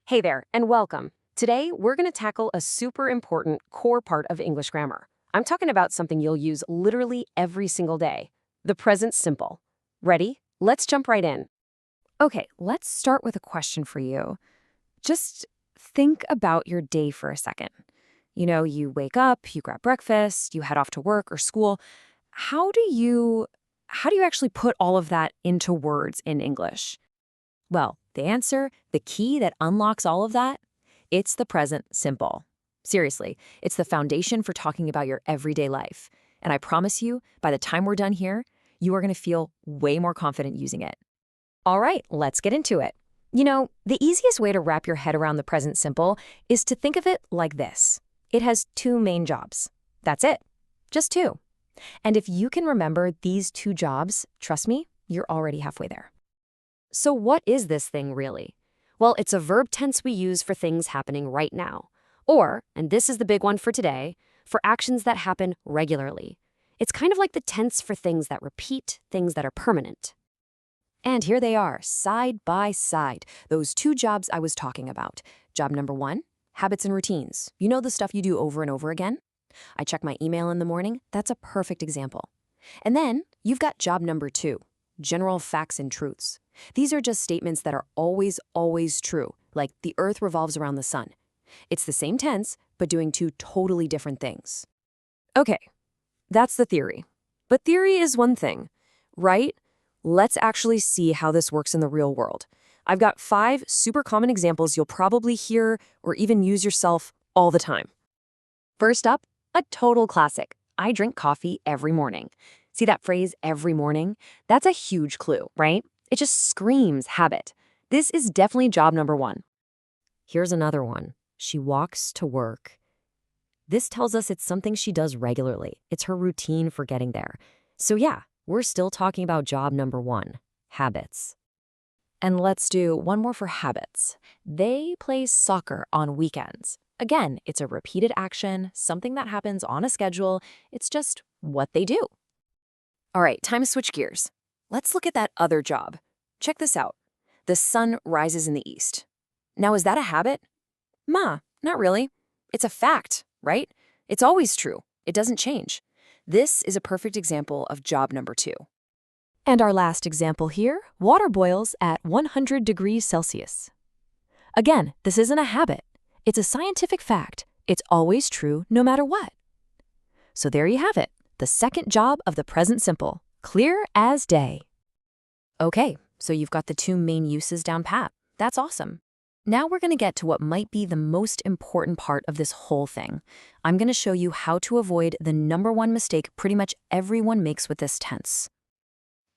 Hey there, and welcome. Today, we're going to tackle a super important core part of English grammar. I'm talking about something you'll use literally every single day, the present simple. Ready? Let's jump right in. Okay, let's start with a question for you. Just think about your day for a second. You wake up, you grab breakfast, you head off to work or school. How do you how do you actually put all of that into words in English? Well, the answer, the key that unlocks all of that, it's the present simple. Seriously, it's the foundation for talking about your everyday life. And I promise you, by the time we're done here, you are going to feel way more confident using it. All right, let's get into it. The easiest way to wrap your head around the present simple is to think of it like this. It has two main jobs. That's it. Just two. And if you can remember these two jobs, trust me, you're already halfway there. So what is this thing really? Well, it's a verb tense we use for things happening right now. Or, and this is the big one for today, for actions that happen regularly. It's kind of like the tense for things that repeat, things that are permanent. And here they are, side by side, those two jobs I was talking about. Job number one, habits and routines. You know the stuff you do over and over again? I check my email in the morning. That's a perfect example. And then you've got job number two, general facts and truths. These are just statements that are always, always true, like the earth revolves around the sun. It's the same tense, but doing two totally different things. Okay, that's the theory. But theory is one thing, right? Let's actually see how this works in the real world. I've got 5 super common examples you'll probably hear or even use yourself all the time. First up, a total classic. I drink coffee every morning. See that phrase, every morning? That's a huge clue, right? It just screams habit. This is definitely job number one. Here's another one. She walks to work. This tells us it's something she does regularly. It's her routine for getting there. So yeah, we're still talking about job number one, habits. And let's do one more for habits. They play soccer on weekends. Again, it's a repeated action, something that happens on a schedule. It's just what they do. All right, time to switch gears. Let's look at that other job. Check this out. The sun rises in the east. Now, is that a habit? Not really. It's a fact, right? It's always true. It doesn't change. This is a perfect example of job number two. And our last example here, water boils at 100 degrees Celsius. Again, this isn't a habit. It's a scientific fact. It's always true no matter what. So there you have it, the second job of the present simple, clear as day. Okay, so you've got the two main uses down pat. That's awesome. Now we're going to get to what might be the most important part of this whole thing. I'm going to show you how to avoid the number one mistake pretty much everyone makes with this tense.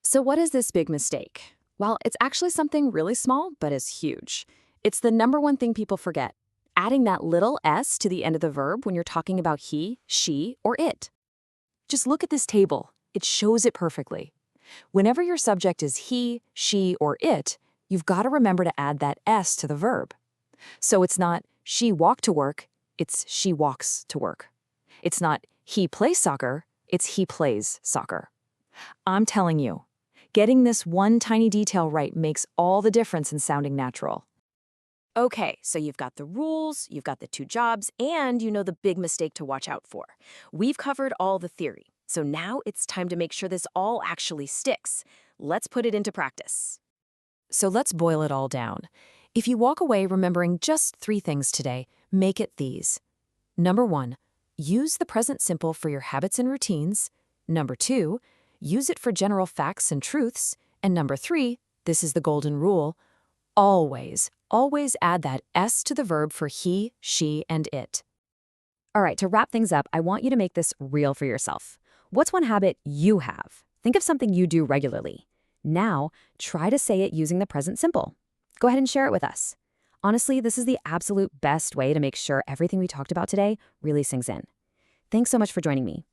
So what is this big mistake? Well, it's actually something really small, but is huge. It's the number one thing people forget, adding that little s to the end of the verb when you're talking about he, she, or it. Just look at this table. It shows it perfectly. Whenever your subject is he, she, or it, you've got to remember to add that s to the verb. So it's not she walked to work, it's she walks to work. It's not he plays soccer, it's he plays soccer. I'm telling you, getting this one tiny detail right makes all the difference in sounding natural. Okay, so you've got the rules, you've got the two jobs, and you know the big mistake to watch out for. We've covered all the theory, so now it's time to make sure this all actually sticks. Let's put it into practice. So let's boil it all down. If you walk away remembering just 3 things today, make it these. Number 1, use the present simple for your habits and routines. Number 2, use it for general facts and truths. And number 3, this is the golden rule, always add that s to the verb for he, she, and it. All right, to wrap things up, I want you to make this real for yourself. What's one habit you have? Think of something you do regularly. Now, try to say it using the present simple. Go ahead and share it with us. Honestly, this is the absolute best way to make sure everything we talked about today really sinks in. Thanks so much for joining me.